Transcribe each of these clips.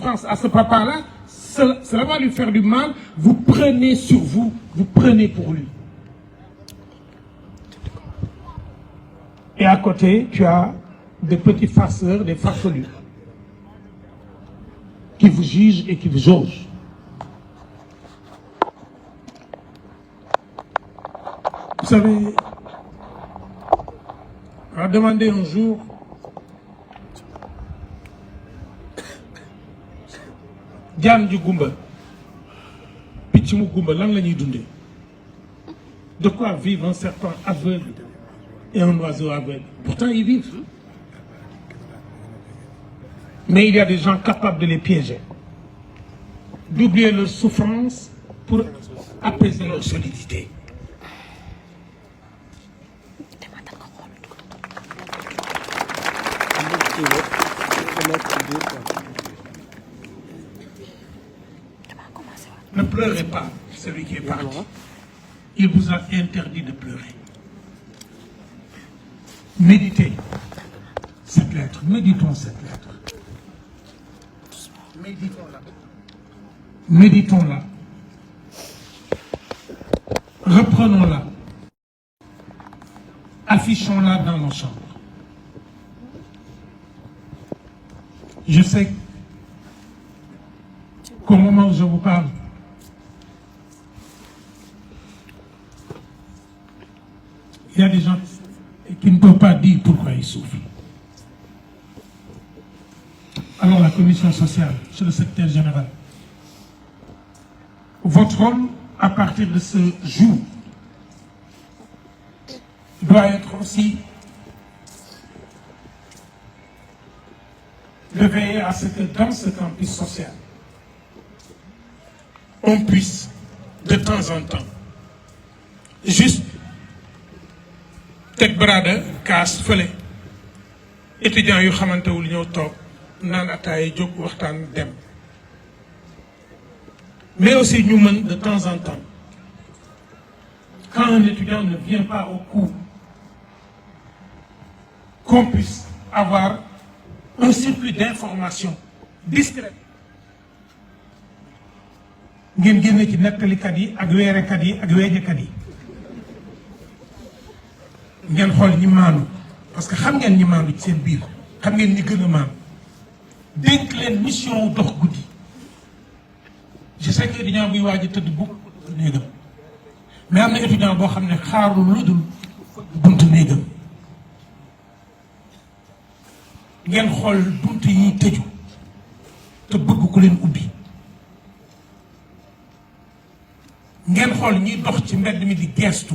confiance à ce papa-là, cela va lui faire du mal. Vous prenez sur vous, vous prenez pour lui. Et à côté, tu as des petits farceurs, des farfelus, qui vous jugent et qui vous jaugent. Vous savez, on a demandé un jour jaan ju gumba picc mu gumba lan la ñuy dundee. De quoi vivent un serpent aveugle et un oiseau aveugle? Pourtant ils vivent. Mais il y a des gens capables de les piéger, d'oublier leur souffrance pour apaiser leur solidité. Ne pleurez pas, celui qui est parti. Il vous a interdit de pleurer. Méditez cette lettre, méditons cette lettre. Méditons-la. Méditons-la. Reprenons-la. Affichons-la dans nos chambres. Je sais qu'au moment où je vous parle, il y a des gens qui ne peuvent pas dire pourquoi ils souffrent. Alors la commission sociale, c'est le secrétaire général. Votre rôle, à partir de ce jour, doit être aussi de veiller à ce que dans ce campus social, on puisse, de temps en temps, juste teg brada kaas fële étudiants yu xamantewul ñëw toog naan ataay jóg waxtaan dem. Mais aussi ñu mën de temps en temps, quand un étudiant ne vient pas au cours, qu'on puisse avoir un circuit d'information discret. ngeen génne ci nettalikat yi ak weerekat yi ak weejekat yi. ngeen xool ñi maandu parce que xam ngeen ñi maandu ci seen biir xam ngeen ñi gën a maandu dénk leen mission wu dox guddi. je sais que étudiant buy waaj a tëdd bu néegam mais am na étudiant boo xam ne xaarul lu dul buntu néegam. ngeen xool buntu yi tëju te bëgg ku leen ubbi. ngeen xool ñiy dox ci mbedd mi di geestu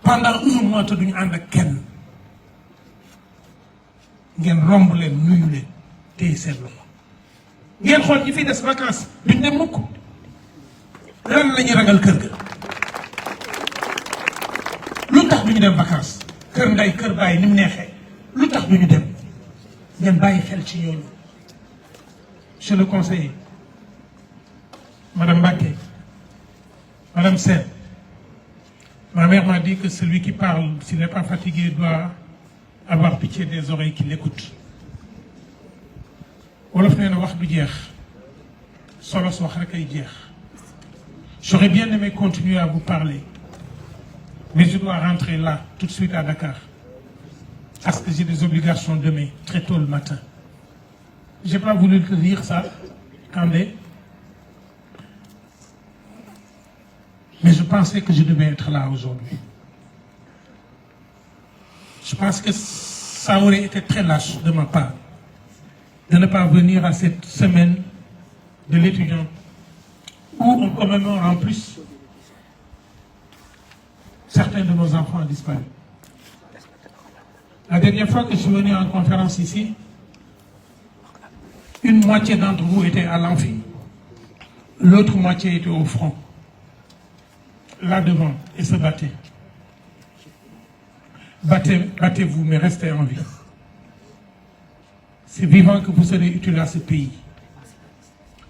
pendant un mois te duñu ànd ak kenn. ngeen romb leen nuyu leen téye seen loxo. ngeen xool ñi fi des vacances duñ dem mukk. lan la ñuy ragal kër ga. lu tax duñu dem vacances. kër ndey kër bàyyi ni mu neexee. lu tax duñu dem. ngeen bàyyi xel ci ñooñu. Monsieur le conseiller, Madame Baké, Madame Sen, ma mère m'a dit que celui qui parle, s'il n'est pas fatigué, doit avoir pitié des oreilles qui l'écoutent. Wolof nee na wax du jeex solos wax rek ay jeex. J'aurais bien aimé continuer à vous parler, mais je dois rentrer là, tout de suite à Dakar, parce que j'ai des obligations demain, très tôt le matin. J'ai pas voulu te dire ça, Kandé, mais je pensais que je devais être là aujourd'hui. Je pense que ça aurait été très lâche de ma part de ne pas venir à cette semaine de l'étudiant où on commémore en plus certains de nos enfants disparus. La dernière fois que je suis venu en conférence ici, une moitié d'entre vous était à l'amphi, l'autre moitié était au front, là devant, et se battait. Battez-vous, mais restez en vie. C'est vivant que vous serez utile à ce pays.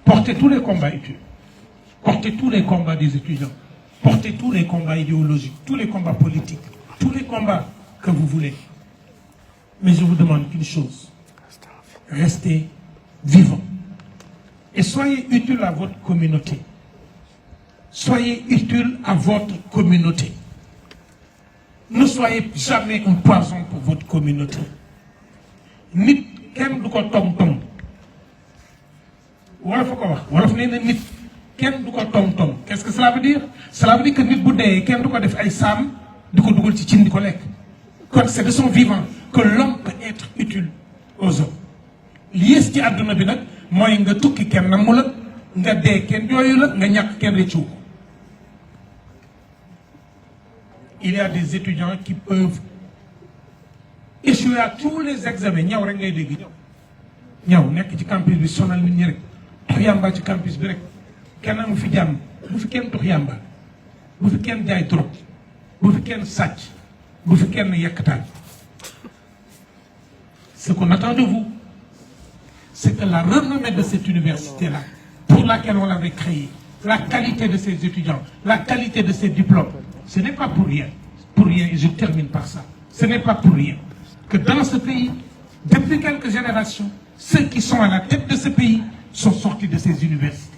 Portez tous les combats utiles. Portez tous les combats des étudiants. Portez tous les combats idéologiques, tous les combats politiques, tous les combats que vous voulez. Mais je vous demande qu'une chose. Restez vivants. Et soyez utile à votre communauté. Soyez utile à votre communauté. Ne soyez jamais un poison pour votre communauté. Nit kenn du ko tong-tong. Wolof ko wax wolof nee na nit kenn du ko tong-tong. Qu'est-ce que cela veut dire? Cela veut dire que nit bu dee kenn du ko def ay saam di ko dugal ci cin di ko lekk. Kon c'est de son vivant que l'homme peut être utile aux hommes. Li yées ci àdduna bi nag mooy nga tukki kenn namu la nga dee kenn jooyu la nga ñàkk kenn rëccu. Il y a des étudiants qui peuvent échouer à tous les examens. Ñaw rek ngay dégg ñaw nekk ci campus bi sonal nit ñi rek tux yàmba ci campus bi rek kenn amu fi jàmm bu fi kenn tux yàmba bu fi kenn jaay drogue bu fi kenn sàcc bu fi kenn yekkataan. Ce qu'on attend de vous, c'est que la renommée de cette université-là, pour laquelle on l'avait créée, la qualité de ses étudiants, la qualité de ses diplômes, ce n'est pas pour rien, et je termine par ça, ce n'est pas pour rien que dans ce pays, depuis quelques générations, ceux qui sont à la tête de ce pays sont sortis de ces universités.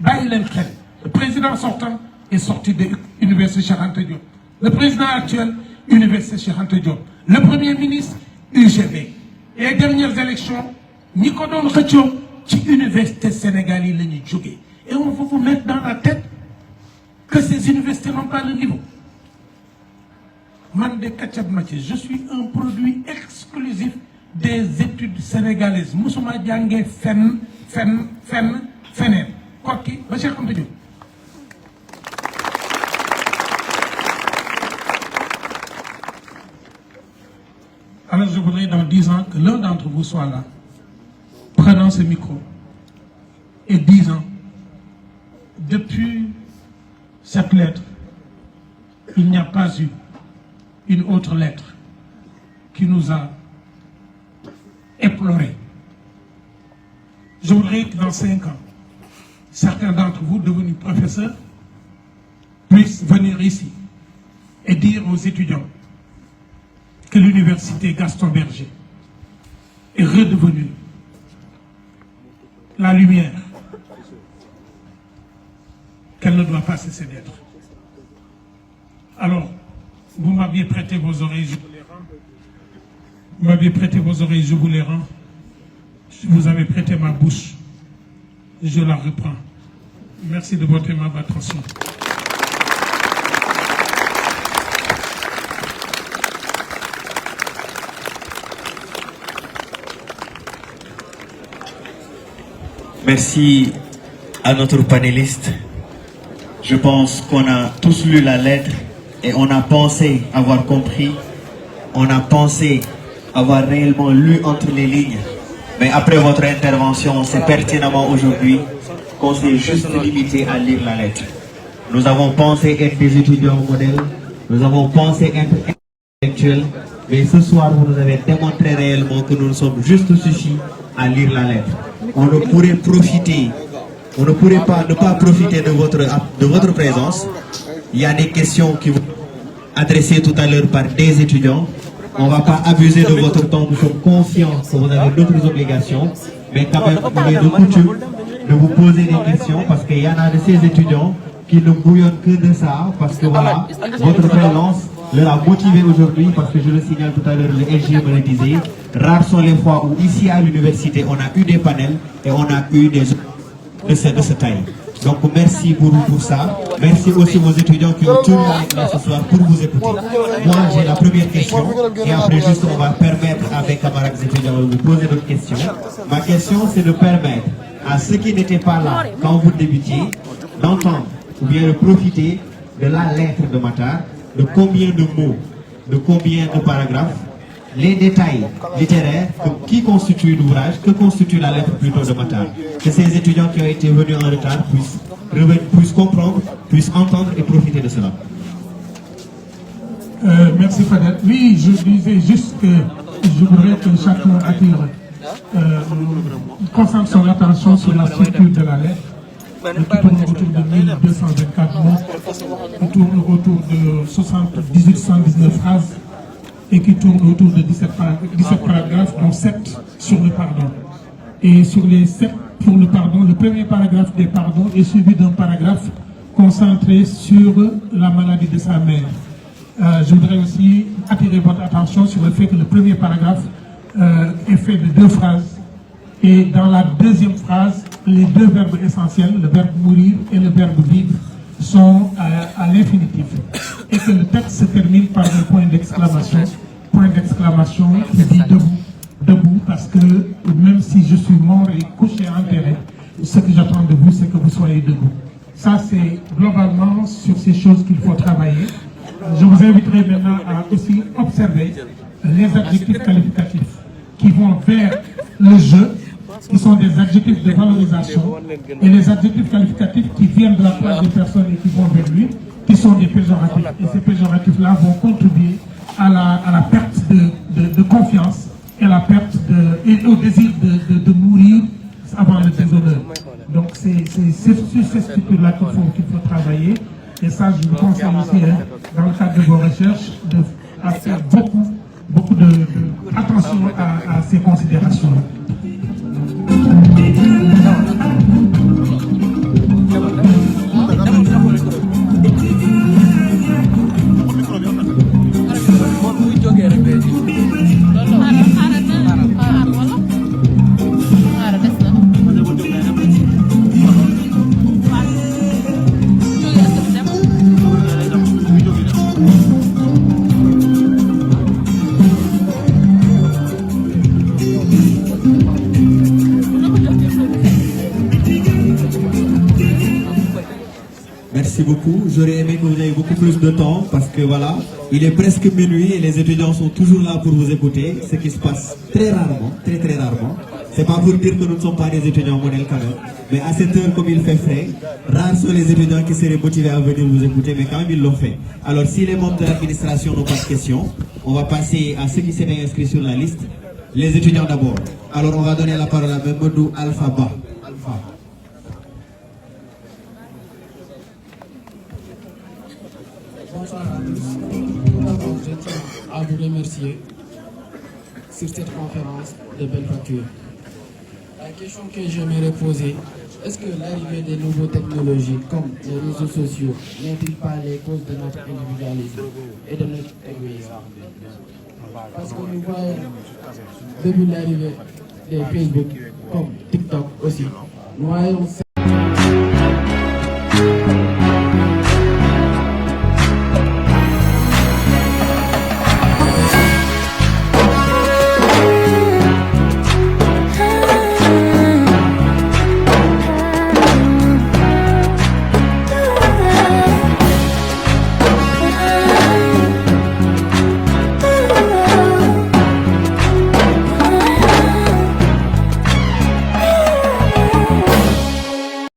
Le président sortant est sorti de l'université Cheikh Anta Diop. Le président actuel, université Cheikh Anta Diop. Le premier ministre, UGB. Et les dernières élections, Nikodon Khachio, qui université sénégalaise le Nidjougué. Et on va vous mettre dans la tête que ces universités n'ont pas le niveau. Mande Kachab Mathieu, je suis un produit exclusif des études sénégalaises. Moussouma Diangé Fen. Koki, Bachir Kontadiou. Alors je voudrais dans 10 ans que l'un d'entre vous soit là, prenant ce micro et disant, depuis cette lettre, il n'y a pas eu une autre lettre qui nous a éplorés. Je voudrais que dans 5 ans, certains d'entre vous devenus professeurs puissent venir ici et dire aux étudiants que l'université Gaston Berger est redevenue la lumière qu'elle ne doit pas cesser d'être. Alors, vous m'aviez prêté vos oreilles, je vous les rends. Vous m'aviez prêté vos oreilles, je vous les rends. Vous avez prêté ma bouche, je la reprends. Merci de votre aimable attention. Merci à notre panéliste. Je pense qu'on a tous lu la lettre et on a pensé avoir compris, on a pensé avoir réellement lu entre les lignes. Mais après votre intervention, c'est pertinemment aujourd'hui qu'on s'est juste limité à lire la lettre. Nous avons pensé être des étudiants modèles, nous avons pensé être intellectuels, mais ce soir, vous nous avez démontré réellement que nous sommes juste suffis à lire la lettre. On ne pourrait profiter, on ne pourrait pas ne pas profiter de votre présence. Il y a des questions qui vont être adressées tout à l'heure par des étudiants. On ne va pas abuser de votre temps, nous sommes conscients que vous avez d'autres obligations, mais quand même, il est de coutume de vous poser des questions parce qu'il y en a de ces étudiants qui ne bouillonnent que de ça, parce que voilà, votre présence leur a motivé aujourd'hui, parce que je le signale tout à l'heure, le SG me le disait, rares sont les fois où ici à l'université, on a eu des panels et on a eu des de ce taille. Donc merci pour ça. Merci aussi aux étudiants qui ont tenu avec nous ce soir pour vous écouter. Moi j'ai la première question et après juste on va permettre avec camarades étudiants de vous poser d'autres questions. Ma question c'est de permettre à ceux qui n'étaient pas là quand vous débutiez d'entendre ou bien de profiter de la lettre de Matar, de combien de mots, de combien de paragraphes, les détails littéraires qui constituent l'ouvrage, que constitue la lettre plutôt de Matar. Que ces étudiants qui ont été venus en retard puissent comprendre, puissent entendre et profiter de cela. Merci Fadel. Oui, je disais juste que je voudrais que chacun attire, concentre son attention sur la structure de la lettre. qui tourne autour de 1224 mots, qui tourne autour de 119 phrases et qui tourne autour de 17 paragraphes, dont 7 sur le pardon. Et sur les 7 pour le pardon. Le premier paragraphe des pardons est suivi d'un paragraphe concentré sur la maladie de sa mère. Je voudrais aussi attirer votre attention sur le fait que le premier paragraphe est fait de 2 phrases. Et dans la deuxième phrase, les 2 verbes essentiels, le verbe mourir et le verbe vivre, sont à l'infinitif. Et que le texte se termine par un point d'exclamation qui dit debout, debout, parce que même si je suis mort et couché enterré, ce que j'attends de vous, c'est que vous soyez debout. Ça, c'est globalement sur ces choses qu'il faut travailler. Je vous inviterai maintenant à aussi observer les adjectifs qualificatifs qui vont vers le jeu, qui sont des adjectifs de valorisation, et les adjectifs qualificatifs qui viennent de la part des personnes et qui vont vers lui, qui sont des péjoratifs. Et ces péjoratifs-là vont contribuer à la perte de confiance et, et au désir de mourir avant le déshonneur. Donc c'est sur ces structures-là qu'il faut travailler. Et ça, je vous conseille aussi, dans le cadre de vos recherches, à faire beaucoup d'attention à ces considérations-là. Merci beaucoup. J'aurais aimé que vous ayez beaucoup plus de temps parce que voilà, il est presque minuit et les étudiants sont toujours là pour vous écouter, ce qui se passe très rarement, très rarement. C'est pas pour dire que nous ne sommes pas des étudiants modèles quand même, mais à cette heure, comme il fait frais, rares sont les étudiants qui seraient motivés à venir vous écouter, mais quand même ils l'ont fait. Alors si les membres de l'administration n'ont pas de questions, on va passer à ceux qui s'étaient inscrits sur la liste. Les étudiants d'abord. Alors on va donner la parole à Mamadou Alphaba. Bonsoir à tous. Je tiens à vous remercier sur cette conférence de belle facture. La question que j'aimerais poser, est-ce que l'arrivée des nouvelles technologies comme les réseaux sociaux n'est-il pas les causes de notre individualisme et de notre égoïsme? Parce que nous voyons, depuis l'arrivée des Facebook comme TikTok aussi, nous voyons